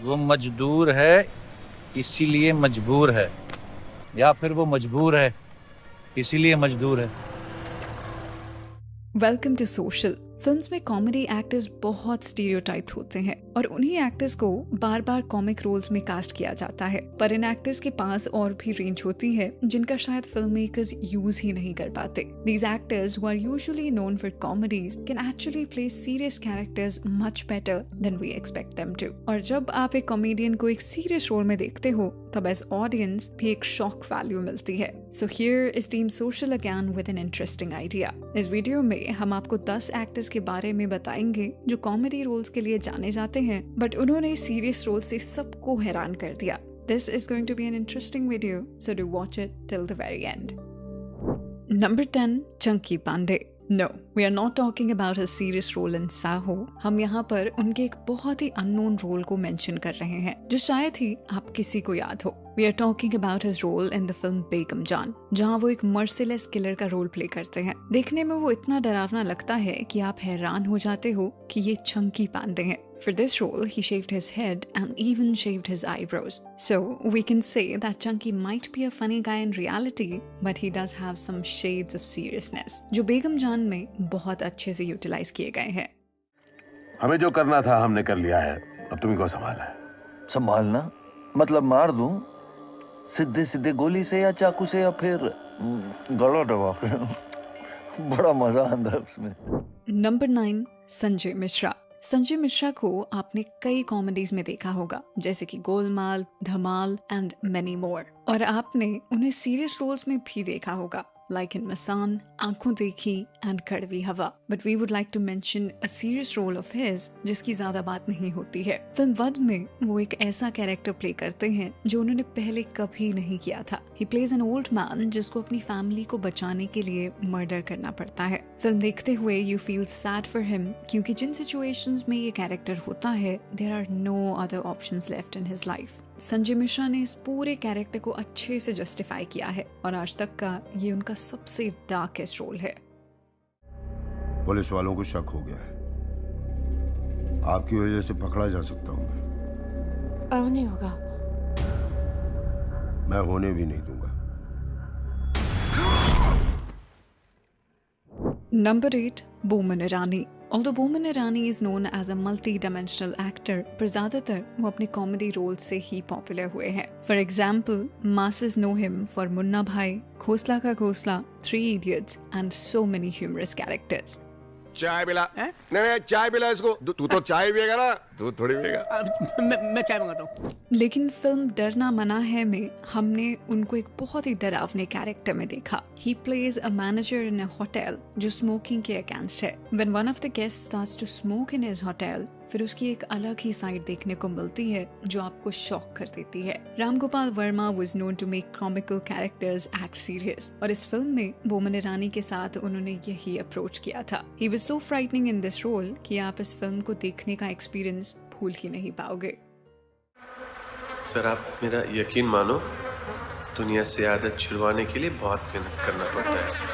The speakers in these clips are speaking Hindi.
वो मजदूर है इसीलिए मजबूर है, या फिर वो मजबूर है इसीलिए मजदूर है। Welcome to social. फिल्म्स में कॉमेडी एक्टर्स बहुत स्टीरियोटाइप्ड होते हैं और उन्हीं एक्टर्स को बार बार कॉमिक रोल्स में कास्ट किया जाता है, पर इन एक्टर्स के पास और भी रेंज होती है जिनका शायद फिल्म मेकर्स यूज ही नहीं कर पाते। These actors who are usually known for comedies can actually play serious characters much better than we expect them to। और जब आप एक कॉमेडियन को एक सीरियस रोल में देखते हो तब एज ऑडियंस भी एक शॉक वैल्यू मिलती है। So here is team social again with an interesting idea. इस वीडियो में हम आपको 10 एक्टर्स के बारे में बताएंगे जो कॉमेडी रोल्स के लिए जाने जाते हैं बट उन्होंने सीरियस रोल से सबको हैरान कर दिया। This is going to be an interesting video, so do watch it till the very end. Number 10, Chunky Pandey। No, we are not talking about a serious role in Saho। हम यहाँ पर उनके एक बहुत ही अननोन रोल को मेंशन कर रहे हैं जो शायद ही आप किसी को याद हो। We are talking about his role in the film बेगम जान, जहाँ वो एक मर्सिलेस किलर का रोल प्ले करते हैं। देखने में वो इतना डरावना लगता है कि आप हैरान हो जाते हो कि ये चंकी पांडे हैं। For this role, he shaved his head and even shaved his eyebrows. So we can say that Chunky might be a funny guy in reality, but he does have some shades of seriousness, जो बेगम जान में बहुत अच्छे से यूटिलाइज किए गए हैं। हमें जो करना था हमने कर लिया है, अब तुम्ही को संभालना है। संभालना मतलब मार दूं सीधे सीधे गोली से या चाकू से या फिर गला दबा के। बड़ा मजा आता है उसमें। नंबर 9, संजय मिश्रा। संजय मिश्रा को आपने कई कॉमेडीज में देखा होगा जैसे कि गोलमाल, धमाल एंड मेनी मोर, और आपने उन्हें सीरियस रोल्स में भी देखा होगा like in मसान, आंखों देखी एंड कड़वी हवा। But we would like to mention a serious role of his जिसकी ज्यादा बात नहीं होती है। फिल्म वध में वो एक ऐसा कैरेक्टर प्ले करते हैं जो उन्होंने पहले कभी नहीं किया था। He plays an old man जिसको अपनी फैमिली को बचाने के लिए मर्डर करना पड़ता है। फिल्म देखते हुए you feel sad for him क्योंकि जिन सिचुएशंस में ये कैरेक्टर होता है there are no other options left in his life. Sanjay Mishra ने इस पूरे कैरेक्टर को अच्छे से जस्टिफाई किया है और आज तक का ये उनका सबसे डार्केस्ट रोल है। पुलिस वालों को शक हो गया है, आपकी वजह से पकड़ा जा सकता हूं मैं। अब नहीं होगा। मैं होने भी नहीं दूंगा। Number 8, Boman Irani. Although Boman Irani is known as a multi-dimensional actor, पर ज्यादातर वो अपने कॉमेडी रोल से ही पॉपुलर हुए हैं। For example, masses know him for Munna भाई, घोसला का घोसला, 3 Idiots and so many humorous characters. चाय पिला। नहीं चाय पिला इसको। तू तो चाय पिएगा ना, तू थोड़ी पिएगा। मैं चाय मंगाता हूँ। लेकिन फिल्म डरना मना है में हमने उनको एक बहुत ही डरावने कैरेक्टर में देखा। He plays a manager in a hotel जो स्मोकिंग के अगेंस्ट है। When one of the guests starts to smoke in his hotel, फिर उसकी एक अलग ही साइड देखने को मिलती है जो आपको शॉक कर देती है। Ram Gopal Verma was known to make comical characters act serious, और इस फिल्म में बोमन ईरानी के साथ उन्होंने यही अप्रोच किया था। He was so frightening in this role कि आप इस फिल्म को देखने का एक्सपीरियंस भूल ही नहीं पाओगे। सर आप मेरा यकीन मानो, दुनिया से आदत छुड़वाने के लिए बहुत मेहनत करना पड़ता है sir.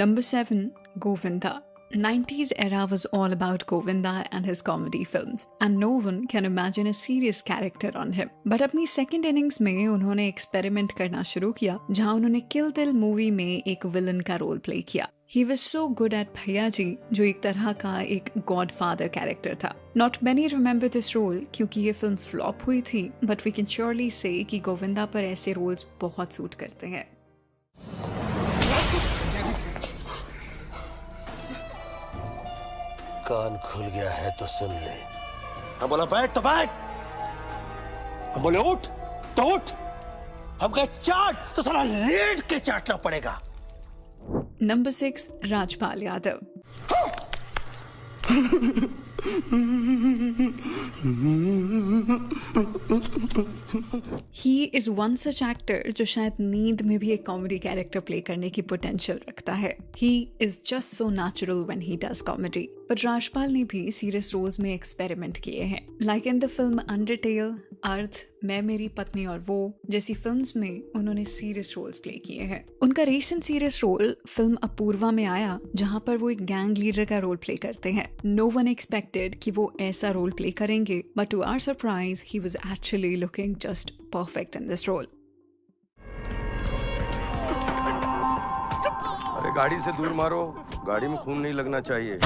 Number 7, Govinda। 90s era was all about Govinda and his comedy films, and no one can imagine a serious character on him. But अपनी second innings में उन्होंने experiment करना शुरू किया जहाँ उन्होंने Kill Till मूवी में एक विलन का रोल प्ले किया। He was so good at भैया जी जो एक तरह का एक Godfather कैरेक्टर था। Not many remember this role क्योंकि ये फिल्म फ्लॉप हुई थी, but we can surely say कि गोविंदा पर ऐसे रोल्स बहुत सूट करते हैं। कान खुल गया है तो सुन ले। हम बोला बैठ तो बैठ, हम बोले उठ तो उठ, हम कहे चाट तो साला लेट के चाटना पड़ेगा। Number 6, Rajpal Yadav. He is one such actor जो शायद नींद में भी एक कॉमेडी कैरेक्टर प्ले करने की पोटेंशियल रखता है। He is just so natural when he does comedy. पर राजपाल ने भी सीरियस रोल्स में एक्सपेरिमेंट किए हैं, लाइक इन द फिल्म अंडरटेल, अर्थ, मैं मेरी पत्नी और वो जैसी फिल्म्स में उन्होंने सीरियस रोल्स प्ले किए हैं। उनका recent serious role film Apurva में आया, जहां पर वो एक गैंग लीडर का रोल प्ले करते हैं। नो वन एक्सपेक्टेड कि वो ऐसा रोल प्ले करेंगे, but to our surprise he was actually looking just perfect in this role. अरे गाड़ी से दूर मारो, गाड़ी में खून नहीं लगना चाहिए।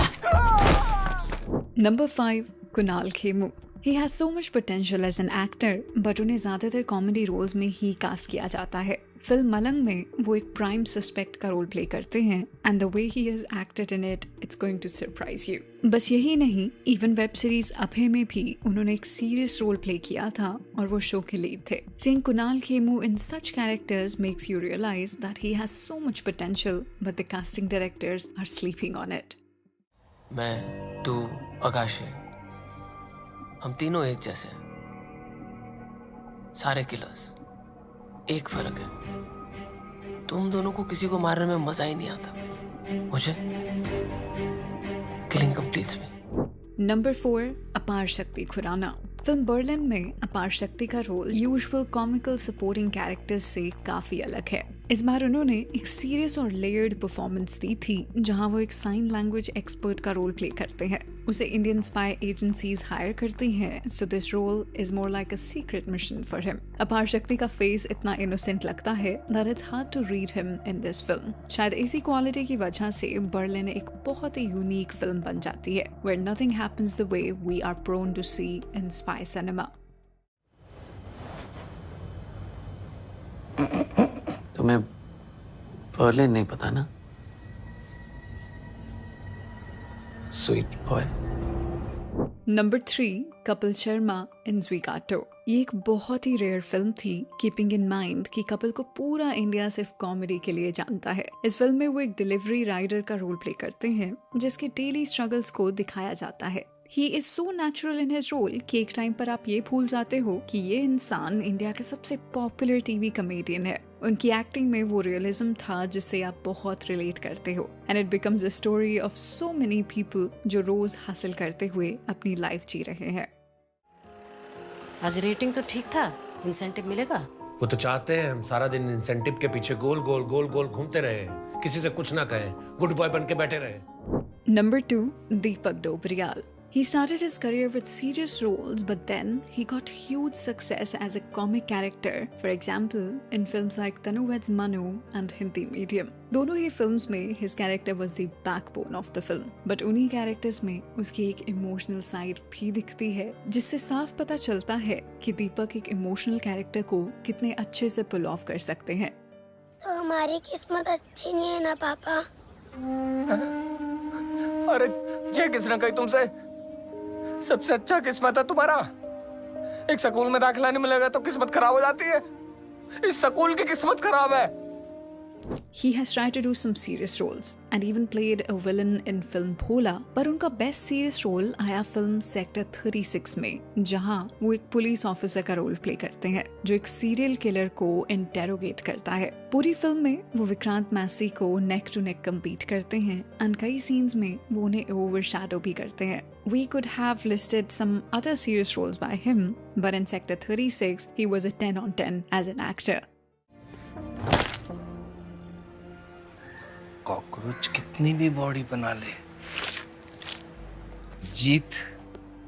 Number 5, Kunal Khemu. He has so much potential as an actor, but उन्हें ज्यादातर कॉमेडी रोल्स में ही कास्ट किया जाता है। फिल्म मलंग में वो एक प्राइम सस्पेक्ट का रोल प्ले करते हैं, and the way he has acted in it, it's going to surprise you. बस यही नहीं, इवन वेब सीरीज अभय में भी उन्होंने एक सीरियस रोल प्ले किया था और वो शो के लीड थे। Seeing Kunal Khemu in such characters makes you realize that he has so much potential, but the casting directors are sleeping on it. मैं, तू, आकाशी, हम तीनों एक जैसे हैं। सारे किलर्स, एक फर्क है, तुम दोनों को किसी को मारने में मजा ही नहीं आता, मुझे किलिंग कंप्लीट्स मी। Number 4, अपार शक्ति खुराना। फिल्म बर्लिन में अपार शक्ति का role usual comical supporting characters से काफी अलग है। इस बार उन्होंने एक सीरियस और लेयर्ड परफॉर्मेंस दी थी, जहां वो एक साइन लैंग्वेज एक्सपर्ट का रोल प्ले करते हैं। उसे इंडियन स्पाई एजेंसीज हायर करती हैं, so this role is more like a secret mission for him. Aparshakti का फेस इतना इनोसेंट लगता है that it's hard to read him in this film. शायद इसी क्वालिटी की वजह से बर्लिन एक बहुत ही यूनिक फिल्म बन जाती है, where nothing happens the way we are prone to see in spy cinema. तुम्हें बर्लिन नहीं पता ना, sweet boy. Number 3, Kapil Sharma in Zwigato. ये एक बहुत ही रेयर फिल्म थी, कीपिंग इन माइंड कि कपिल को पूरा इंडिया सिर्फ कॉमेडी के लिए जानता है। इस फिल्म में वो एक डिलीवरी राइडर का रोल प्ले करते हैं, जिसके डेली स्ट्रगल्स को दिखाया जाता है। He is so natural in his role कि एक टाइम पर आप ये भूल जाते हो कि ये इंसान इंडिया के सबसे पॉपुलर टीवी कॉमेडियन है। उनकी एक्टिंग में वो रियलिज्म था जिससे आप बहुत रिलेट करते हो, and it becomes a story of so many people जो रोज हासिल करते हुए अपनी लाइफ जी रहे हैं। आज रेटिंग तो ठीक था, इंसेंटिव मिलेगा? वो तो चाहते हैं हम सारा दिन इंसेंटिव के पीछे गोल गोल गोल गोल घूमते रहे, किसी से कुछ ना कहें, गुड बॉय बन के बैठे रहे। Number 2, Deepak Dobriyal. He started his career with serious roles, but then he got huge success as a comic character, for example, in films like Tanu Weds Manu and Hindi Medium. दोनों ही फिल्म्स में his character was the backbone of the film, but उन्हीं characters में उसकी एक emotional side भी दिखती है, जिससे साफ पता चलता है कि दीपक एक emotional character को कितने अच्छे से pull off कर सकते हैं। तो हमारी किस्मत अच्छी नहीं है ना पापा? अरे ये किसने कही तुमसे? सबसे अच्छा किस्मत है तुम्हारा। एक स्कूल में दाखिला नहीं मिलेगा तो किस्मत खराब हो जाती है। इस स्कूल की किस्मत खराब है। He has tried to do some serious roles and even played a villain in film Bhola, पर उनका बेस्ट सीरियस रोल आया फिल्म सेक्टर 36 में, जहां वो एक पुलिस ऑफिसर का रोल प्ले करते हैं जो एक सीरियल किलर को इंटेरोगेट करता है। पूरी फिल्म में वो विक्रांत मैसी को नेक टू नेक कम्पीट करते हैं, एंड कई सीन्स में वो उन्हें ओवरशैडो भी करते हैं। We could have listed some other serious roles by him, but in Sector 36, he was a 10 on 10 as an actor. Cockroach कितनी भी बॉडी बना ले, जीत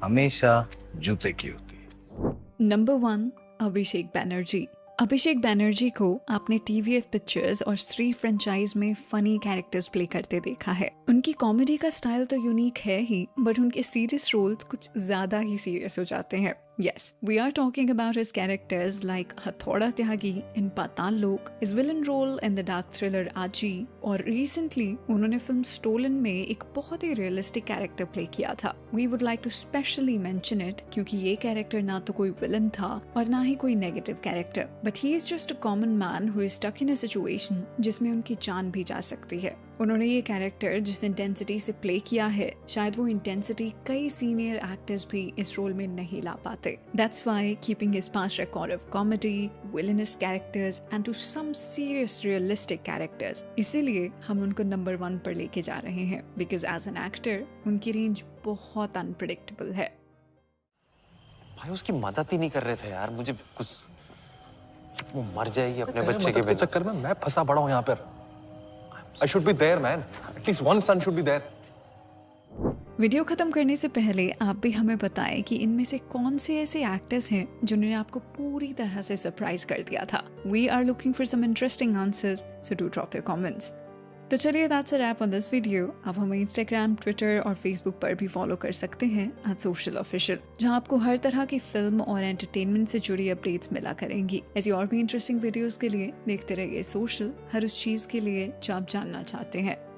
हमेशा जूते की होती है। Number 1, अभिषेक बैनर्जी। अभिषेक बैनर्जी को आपने TVF पिक्चर्स और स्त्री फ्रेंचाइज में फनी कैरेक्टर्स प्ले करते देखा है। उनकी कॉमेडी का स्टाइल तो यूनिक है ही, बट उनके सीरियस रोल्स कुछ ज्यादा ही सीरियस हो जाते हैं। Yes, we are talking about his characters like हथौड़ा त्यागी in पाताल लोक, his villain role in the dark thriller आजी, और recently उन्होंने फिल्म स्टोलन में एक बहुत ही रियलिस्टिक कैरेक्टर प्ले किया था। We would like to specially mention it क्योंकि ये कैरेक्टर ना तो कोई villain था और ना ही कोई negative character, but he is just a common man who is stuck in a situation जिसमें उनकी जान भी जा सकती है। उन्होंने ये कैरेक्टर जिस इंटेंसिटी से प्ले किया है, शायद वो इंटेंसिटी कई सीनियर एक्टर्स भी इस रोल में नहीं ला पाते। That's why keeping his past record of comedy, villainous characters and to some serious realistic characters, इसीलिए हम उनको नंबर 1 पर लेके जा रहे हैं because as an actor उनकी रेंज बहुत अनप्रेडिक्टेबल है। भाई उसकी मदद ही नहीं कर रहे थे यार, मुझे कुछ वो मर जाएगी अपने बच्चे के बिना। चक्कर में मैं फंसा पड़ा हूं यहाँ पर। I should be there, man. At least one son should be there. Video खत्म करने से पहले आप भी हमें बताएं कि इनमें से कौन से ऐसे एक्टर्स हैं जिन्होंने आपको पूरी तरह से सरप्राइज कर दिया था। We are looking for some interesting answers, so do drop your comments. तो चलिए that's a wrap on this video। आप हमें इंस्टाग्राम, ट्विटर और फेसबुक पर भी फॉलो कर सकते हैं @socialofficial, जहां आपको हर तरह की फिल्म और एंटरटेनमेंट से जुड़ी अपडेट्स मिला करेंगी। ऐसी और भी इंटरेस्टिंग वीडियोस के लिए देखते रहिए सोशल, हर उस चीज के लिए जो आप जानना चाहते हैं।